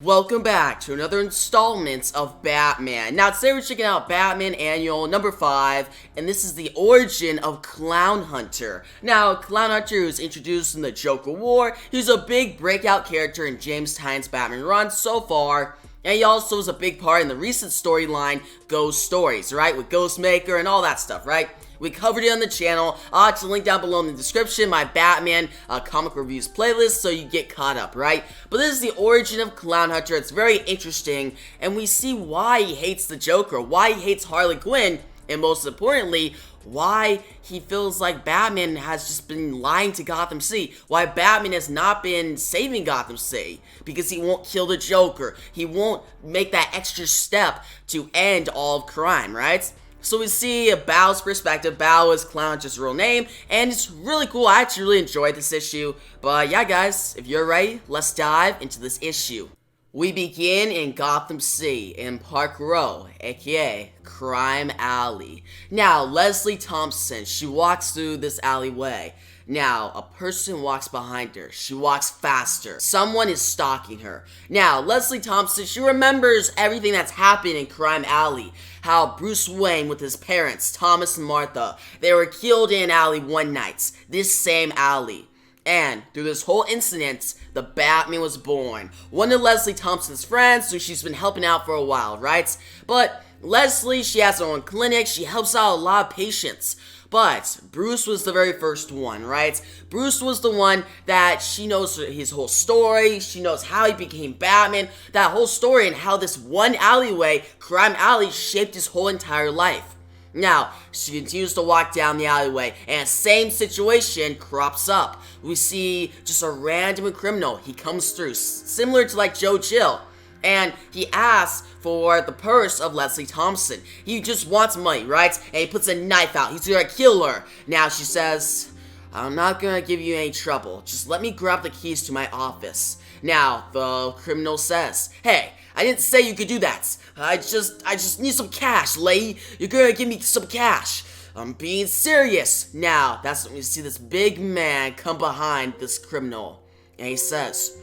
welcome back to another installment of Batman. Now today we're checking out Batman Annual number 5, and this is the origin of Clownhunter. Now, Clownhunter was introduced in the Joker War. He's a big breakout character in James Tynions' Batman run so far, and he also was a big part in the recent storyline Ghost Stories, right? With Ghostmaker and all that stuff, right? We covered it on the channel. I'll have to link down below in the description my Batman comic reviews playlist so you get caught up, right? But this is the origin of Clownhunter. It's very interesting, and we see why he hates the Joker, why he hates Harley Quinn, and most importantly, why he feels like Batman has just been lying to Gotham City, why Batman has not been saving Gotham City, because he won't kill the Joker, he won't make that extra step to end all of crime, right? So we see Bao's perspective. Bao is Clownhunter's real name, and it's really cool. I actually really enjoyed this issue. But yeah, guys, if you're ready, let's dive into this issue. We begin in Gotham City, in Park Row, aka Crime Alley. Now, Leslie Thompson, she walks through this alleyway. Now, a person walks behind her. She walks faster. Someone is stalking her. Now, Leslie Thompson, she remembers everything that's happened in Crime Alley. How Bruce Wayne with his parents, Thomas and Martha, they were killed in an alley one night. This same alley. And through this whole incident, the Batman was born. One of Leslie Thompson's friends, who she's been helping out for a while, right? But Leslie, she has her own clinic. She helps out a lot of patients. But Bruce was the very first one, right? Bruce was the one that she knows his whole story. She knows how he became Batman. That whole story and how this one alleyway, Crime Alley, shaped his whole entire life. Now, she continues to walk down the alleyway, and the same situation crops up. We see just a random criminal. He comes through, similar to like Joe Chill. And he asks for the purse of Leslie Thompson. He just wants money, right? And he puts a knife out. He's gonna kill her. Now she says, I'm not gonna give you any trouble. Just let me grab the keys to my office. Now, the criminal says, hey, I didn't say you could do that. I just need some cash, lady. You're gonna give me some cash. I'm being serious. Now, that's when we see this big man come behind this criminal. And he says,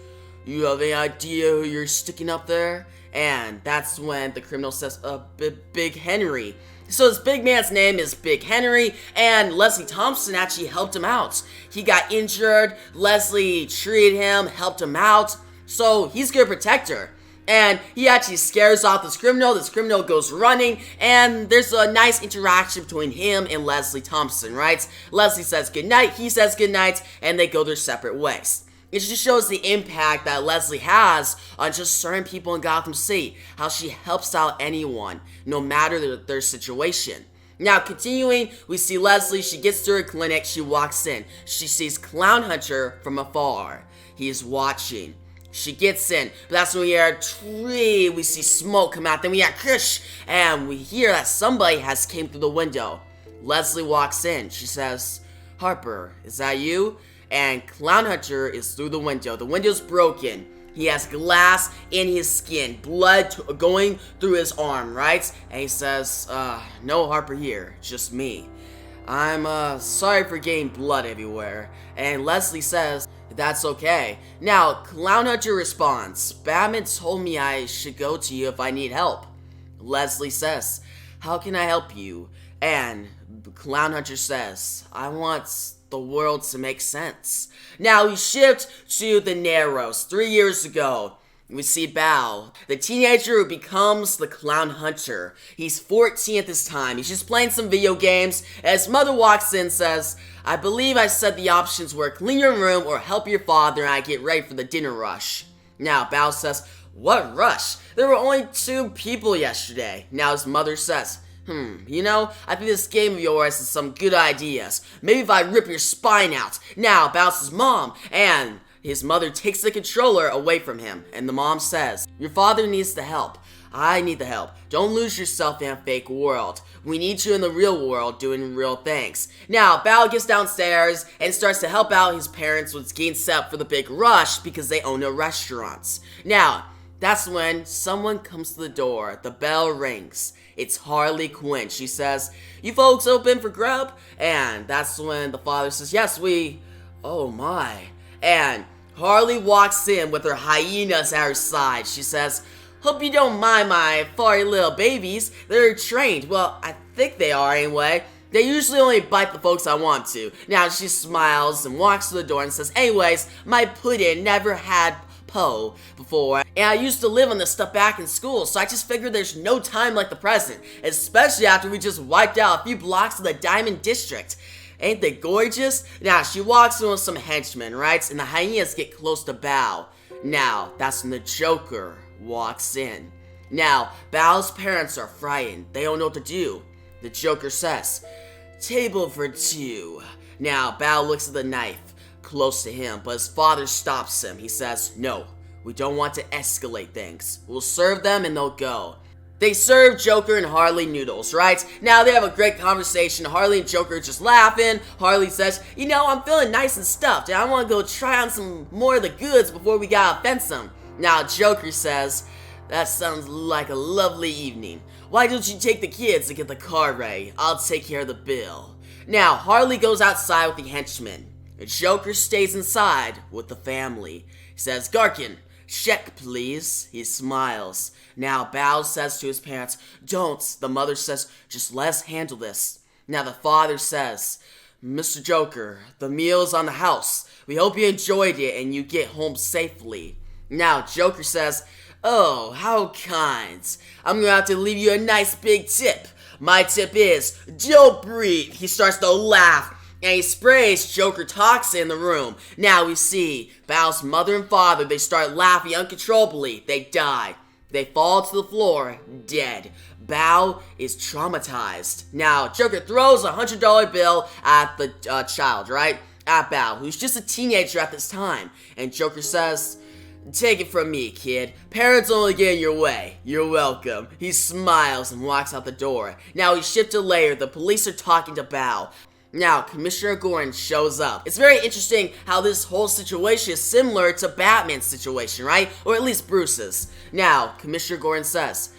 you have any idea who you're sticking up there? And that's when the criminal says, Big Henry. So this big man's name is Big Henry, and Leslie Thompson actually helped him out. He got injured, Leslie treated him, helped him out, so he's gonna protect her. And he actually scares off this criminal goes running, and there's a nice interaction between him and Leslie Thompson, right? Leslie says goodnight, he says goodnight, and they go their separate ways. It just shows the impact that Leslie has on just certain people in Gotham City. How she helps out anyone, no matter their situation. Now, continuing, we see Leslie. She gets to her clinic. She walks in. She sees Clownhunter from afar. He is watching. She gets in, but that's when we hear a tree. We see smoke come out. Then we hear kush, and we hear that somebody has came through the window. Leslie walks in. She says, Harper, is that you? And Clownhunter is through the window. The window's broken. He has glass in his skin, blood going through his arm, right? And he says, no Harper here, just me. I'm sorry for getting blood everywhere. And Leslie says, that's okay. Now, Clownhunter responds, Batman told me I should go to you if I need help. Leslie says, how can I help you? And Clownhunter says, I want the world to make sense. Now we shift to the Narrows. 3 years ago, we see Bao, the teenager who becomes the Clownhunter. He's 14 at this time. He's just playing some video games, and his mother walks in and says, I believe I said the options were clean your room or help your father and I get ready for the dinner rush. Now Bao says, what rush? There were only 2 people yesterday. Now his mother says, you know, I think this game of yours has some good ideas. Maybe if I rip your spine out. Now, Bao's his mom, and his mother takes the controller away from him, and the mom says, your father needs the help. I need the help. Don't lose yourself in a fake world. We need you in the real world doing real things. Now, Bao gets downstairs and starts to help out his parents with getting set up for the big rush because they own a restaurant. Now, that's when someone comes to the door. The bell rings. It's Harley Quinn. She says, you folks open for grub? And that's when the father says, yes, we... Oh my. And Harley walks in with her hyenas at her side. She says, "Hope you don't mind my furry little babies. They're trained. Well, I think they are anyway. They usually only bite the folks I want to." Now she smiles and walks to the door and says, "Anyways, my puddin' never had Poe before, and I used to live on this stuff back in school, so I just figured there's no time like the present, especially after we just wiped out a few blocks of the Diamond District. Ain't they gorgeous?" Now she walks in with some henchmen, right? And the hyenas get close to Bao. Now that's when the Joker walks in. Now Bao's parents are frightened. They don't know what to do. The Joker says, "Table for two." Now Bao looks at the knife close to him, but his father stops him. He says, "No, we don't want to escalate things. We'll serve them and they'll go." They serve Joker and Harley noodles, right? Now they have a great conversation. Harley and Joker are just laughing. Harley says, "You know, I'm feeling nice and stuffed, and I want to go try on some more of the goods before we gotta fence them." Now Joker says, "That sounds like a lovely evening. Why don't you take the kids to get the car ready? I'll take care of the bill." Now Harley goes outside with the henchmen. The Joker stays inside with the family. He says, "Garkin, check please." He smiles. Now Bao says to his parents, "Don't." The mother says, "Just let us handle this." Now the father says, "Mr. Joker, the meal's on the house. We hope you enjoyed it and you get home safely." Now Joker says, "Oh, how kind. I'm gonna have to leave you a nice big tip. My tip is, don't breathe." He starts to laugh, and he sprays Joker toxin in the room. Now we see Bao's mother and father, they start laughing uncontrollably. They die. They fall to the floor, dead. Bao is traumatized. Now Joker throws a $100 bill at the child, right? At Bao, who's just a teenager at this time. And Joker says, "Take it from me, kid. Parents only get in your way. You're welcome." He smiles and walks out the door. Now we shift to later. The police are talking to Bao. Now, Commissioner Gordon shows up. It's very interesting how this whole situation is similar to Batman's situation, right? Or at least Bruce's. Now, Commissioner Gordon says,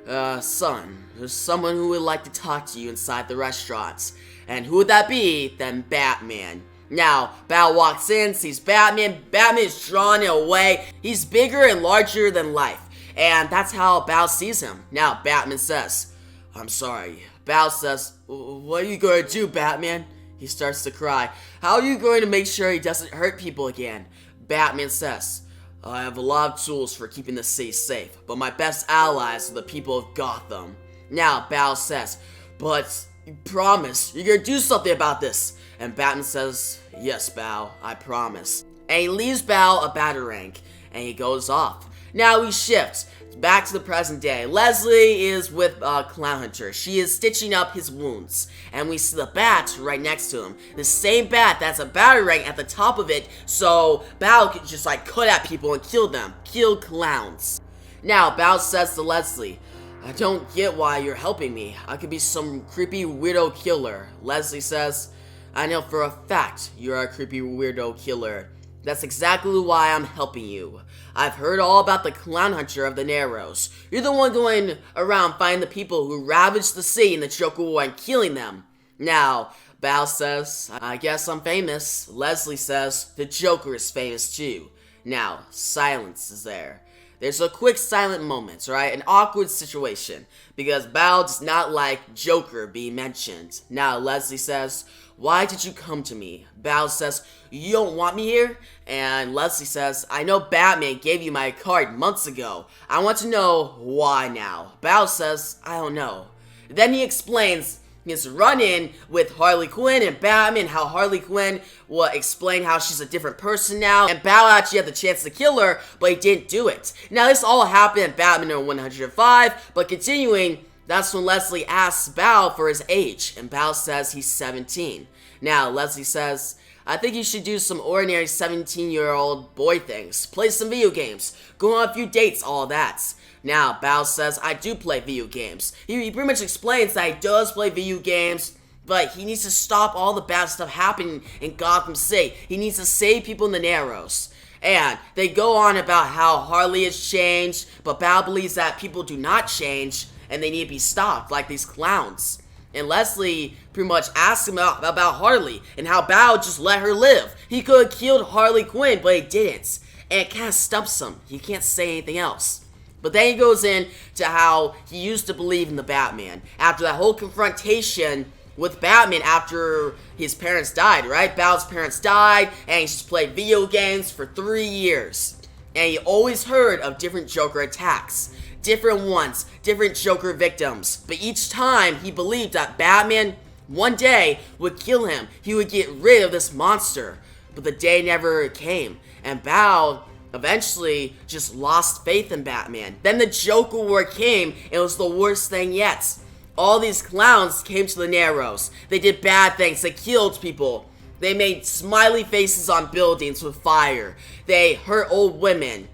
"Son, there's someone who would like to talk to you inside the restaurant." And who would that be than Batman? Now, Bao walks in, sees Batman. Batman is drawn away. He's bigger and larger than life. And that's how Bao sees him. Now, Batman says, "I'm sorry." Bao says, "What are you going to do, Batman?" He starts to cry. "How are you going to make sure he doesn't hurt people again?" Batman says, "I have a lot of tools for keeping the city safe, but my best allies are the people of Gotham." Now Bao says, "But you promise you're going to do something about this." And Batman says, "Yes, Bao, I promise." And he leaves Bao a batarang, and he goes off. Now we shift back to the present day. Leslie is with Clownhunter. She is stitching up his wounds. And we see the bat right next to him. The same bat that's a batarang at the top of it, so Bao can just like cut at people and kill them. Kill clowns. Now Bao says to Leslie, "I don't get why you're helping me. I could be some creepy weirdo killer." Leslie says, "I know for a fact you're a creepy weirdo killer. That's exactly why I'm helping you. I've heard all about the Clownhunter of the Narrows. You're the one going around finding the people who ravaged the city in the Joker War and killing them." Now, Bao says, "I guess I'm famous." Leslie says, "The Joker is famous too." Now, silence is there. There's a quick silent moment, right? An awkward situation, because Bao does not like Joker being mentioned. Now, Leslie says, "Why did you come to me?" Bao says, "You don't want me here?" And Leslie says, "I know Batman gave you my card months ago. I want to know why now." Bao says, "I don't know." Then he explains his run-in with Harley Quinn and Batman, how Harley Quinn will explain how she's a different person now, and Bao actually had the chance to kill her, but he didn't do it. Now this all happened in Batman 105, but continuing, that's when Leslie asks Bao for his age, and Bao says he's 17. Now Leslie says, "I think you should do some ordinary 17-year-old boy things. Play some video games. Go on a few dates, all that." Now, Bao says, "I do play video games." He pretty much explains that he does play video games, but he needs to stop all the bad stuff happening in Gotham City. He needs to save people in the Narrows. And they go on about how Harley has changed, but Bao believes that people do not change, and they need to be stopped, like these clowns. And Leslie pretty much asks him about Harley and how Bao just let her live. He could have killed Harley Quinn, but he didn't. and it kind of stumps him. He can't say anything else. But then he goes in to how he used to believe in the Batman. After that whole confrontation with Batman after his parents died, right? Bao's parents died, and he's just played video games for 3 years. And he always heard of different Joker attacks. Different ones, different Joker victims. But each time, he believed that Batman, one day, would kill him. He would get rid of this monster. But the day never came. And Bao eventually just lost faith in Batman. Then the Joker War came, and it was the worst thing yet. All these clowns came to the Narrows. They did bad things. They killed people. They made smiley faces on buildings with fire. They hurt old women.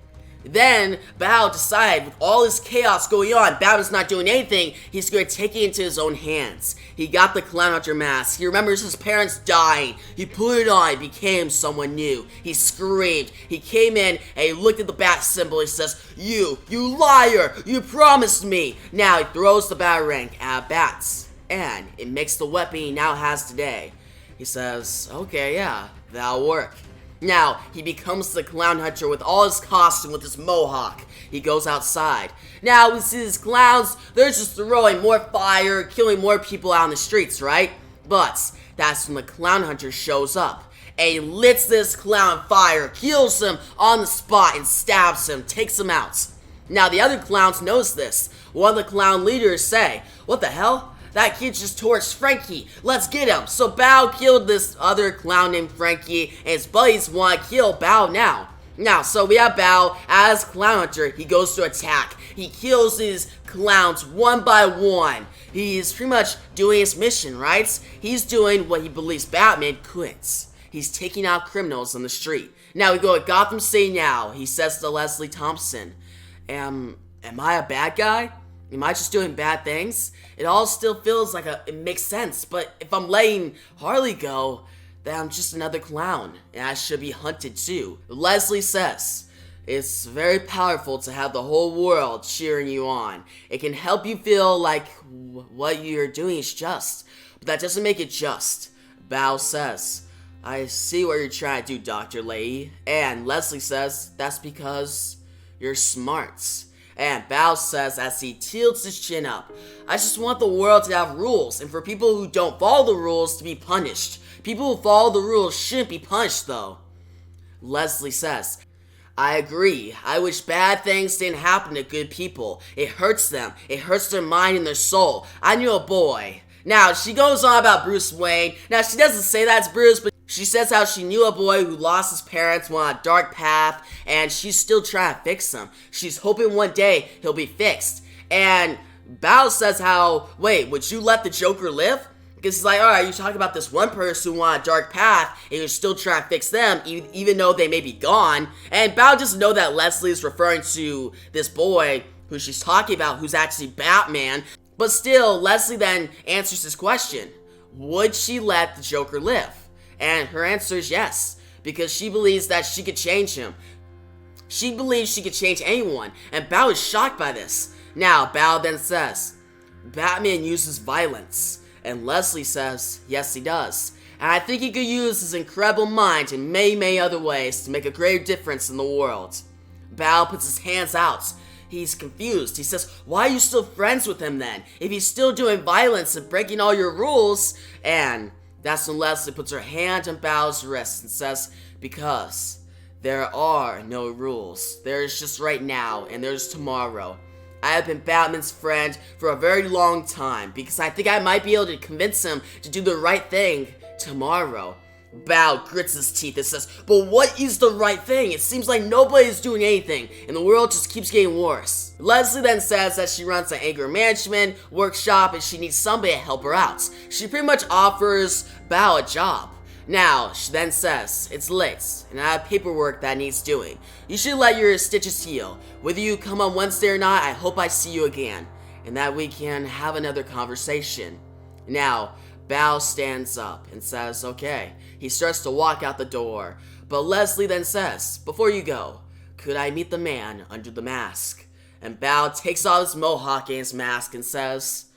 Then, Bao decided, with all this chaos going on, Batman's not doing anything, he's going to take it into his own hands. He got the Clownhunter mask. He remembers his parents dying. He put it on. He became someone new. He screamed. He came in and he looked at the bat symbol. He says, you liar! You promised me! Now he throws the batarang at bats. And it makes the weapon he now has today. He says, okay, yeah, that'll work. Now, he becomes the Clownhunter with all his costume, with his mohawk. He goes outside. Now, we see these clowns, they're just throwing more fire, killing more people out on the streets, right? But, that's when the Clownhunter shows up. And he lights this clown on fire, kills him on the spot, and stabs him, takes him out. Now, the other clowns notice this. One of the clown leaders say, what the hell? That kid just torched Frankie. Let's get him. So Bao killed this other clown named Frankie, and his buddies want to kill Bao now. So we have Bao as Clownhunter. He goes to attack. He kills these clowns one by one. He's pretty much doing his mission, right? He's doing what he believes Batman couldn't. He's taking out criminals on the street. Now we go to Gotham City now. He says to Leslie Thompson, Am I a bad guy? Am I just doing bad things? It all still feels like it makes sense, but if I'm letting Harley go, then I'm just another clown, and I should be hunted too. Leslie says, it's very powerful to have the whole world cheering you on. It can help you feel like what you're doing is just, but that doesn't make it just. Bao says, I see what you're trying to do, Dr. Lady. And Leslie says, that's because you're smart. And Bao says as he tilts his chin up, I just want the world to have rules, and for people who don't follow the rules to be punished. People who follow the rules shouldn't be punished, though. Leslie says, I agree. I wish bad things didn't happen to good people. It hurts them. It hurts their mind and their soul. I knew a boy. Now, she goes on about Bruce Wayne. Now, she doesn't say that's Bruce, but she says how she knew a boy who lost his parents, went on a dark path, and she's still trying to fix him. She's hoping one day he'll be fixed. And Bao says how, wait, would you let the Joker live? Because he's like, alright, you talk about this one person who went on a dark path, and you're still trying to fix them, even though they may be gone. And Bao doesn't know that Leslie is referring to this boy who she's talking about, who's actually Batman. But still, Leslie then answers this question. Would she let the Joker live? And her answer is yes, because she believes that she could change him. She believes she could change anyone, and Bao is shocked by this. Now, Bao then says, Batman uses violence. And Leslie says, yes he does. And I think he could use his incredible mind in many other ways to make a greater difference in the world. Bao puts his hands out. He's confused. He says, why are you still friends with him then? If he's still doing violence and breaking all your rules? And that's when Leslie puts her hand on Bao's wrist and says, because there are no rules. There is just right now, and there's tomorrow. I have been Batman's friend for a very long time, because I think I might be able to convince him to do the right thing tomorrow. Bao grits his teeth and says, but what is the right thing? It seems like nobody is doing anything, and the world just keeps getting worse. Leslie then says that she runs an anger management workshop and she needs somebody to help her out. She pretty much offers Bao a job. Now, she then says, it's late, and I have paperwork that needs doing. You should let your stitches heal. Whether you come on Wednesday or not, I hope I see you again, and that we can have another conversation. Now, Bao stands up and says, okay. He starts to walk out the door, but Leslie then says, before you go, could I meet the man under the mask? And Bao takes off his mohawk and his mask and says,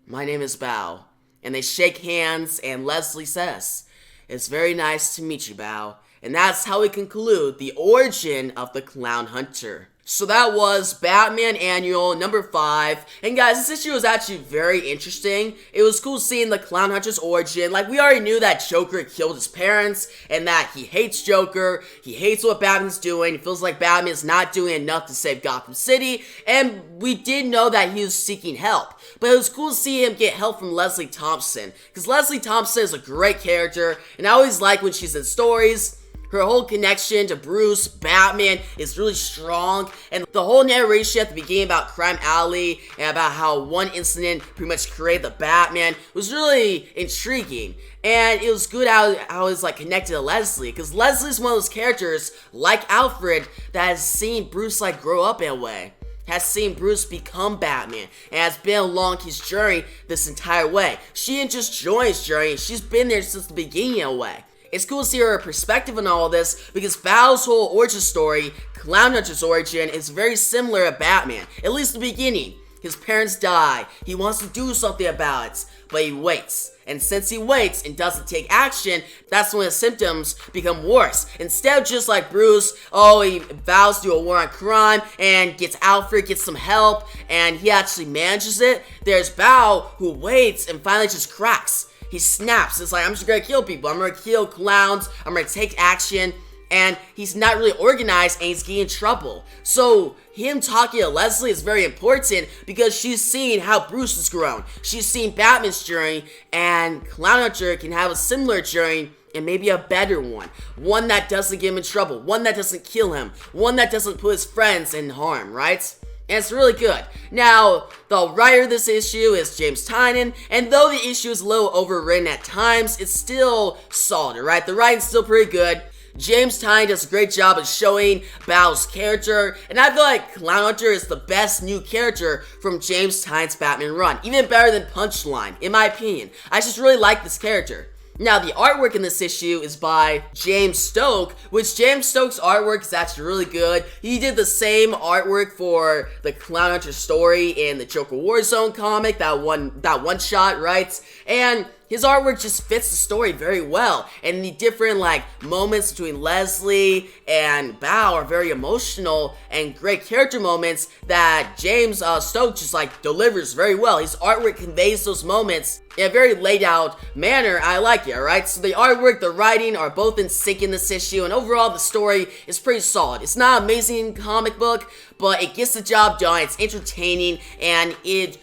my name is Bao. And they shake hands, and Leslie says, it's very nice to meet you, Bao. And that's how we conclude the origin of the Clownhunter. So that was Batman Annual number 5. And guys, this issue was actually very interesting. It was cool seeing the Clownhunter's origin. Like, we already knew that Joker killed his parents and that he hates Joker. He hates what Batman's doing. He feels like Batman's not doing enough to save Gotham City. And we did know that he was seeking help. But it was cool to see him get help from Leslie Thompson. Because Leslie Thompson is a great character. And I always like when she's in stories. Her whole connection to Bruce, Batman, is really strong, and the whole narration at the beginning about Crime Alley and about how one incident pretty much created the Batman was really intriguing. And it was good how it's like connected to Leslie, because Leslie's one of those characters, like Alfred, that has seen Bruce like grow up in a way. Has seen Bruce become Batman, and has been along his journey this entire way. She didn't just join his journey, she's been there since the beginning in a way. It's cool to see her perspective on all of this, because Val's whole origin story, Clownhunter's origin, is very similar to Batman, at least the beginning. His parents die, he wants to do something about it, but he waits. And since he waits and doesn't take action, that's when his symptoms become worse. Instead of just like Bruce, he vows to do a war on crime and gets Alfred, gets some help, and he actually manages it, there's Val who waits and finally just cracks. He snaps. It's like, I'm just gonna kill people. I'm gonna kill clowns. I'm gonna take action. And he's not really organized and he's getting in trouble. So him talking to Leslie is very important because she's seeing how Bruce has grown. She's seen Batman's journey, and Clownhunter can have a similar journey and maybe a better one. One that doesn't get him in trouble. One that doesn't kill him. One that doesn't put his friends in harm, right? And it's really good. Now, the writer of this issue is James Tynion, and though the issue is a little overwritten at times, it's still solid, right? The writing's still pretty good. James Tynion does a great job of showing Val's character, and I feel like Clownhunter is the best new character from James Tynion's Batman run. Even better than Punchline, in my opinion. I just really like this character. Now, the artwork in this issue is by James Stoke, which James Stoke's artwork is actually really good. He did the same artwork for the Clownhunter story in the Joker Warzone comic, that one shot, right? And his artwork just fits the story very well, and the different moments between Leslie and Val are very emotional and great character moments that James Stoke just delivers very well. His artwork conveys those moments in a very laid out manner. I like it, alright? So the artwork, the writing are both in sync in this issue, and overall the story is pretty solid. It's not an amazing comic book, but it gets the job done. It's entertaining, and it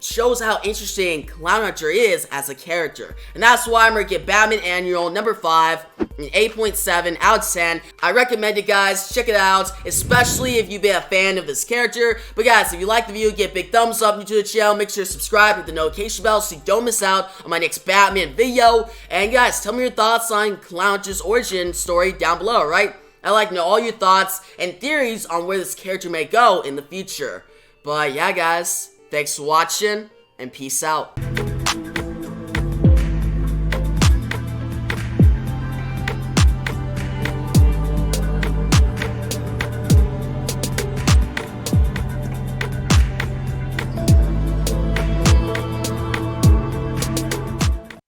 shows how interesting Clownhunter is as a character. And that's why I'm going to give Batman Annual number 5 an 8.7 out of 10. I recommend it, guys. Check it out, especially if you've been a fan of this character. But guys, if you like the video, give a big thumbs up. New to the channel, make sure to subscribe, hit the notification bell so you don't miss out on my next Batman video. And guys, tell me your thoughts on Clownhunter's origin story down below, right? I'd like to know all your thoughts and theories on where this character may go in the future. But yeah, guys, thanks for watching, and peace out.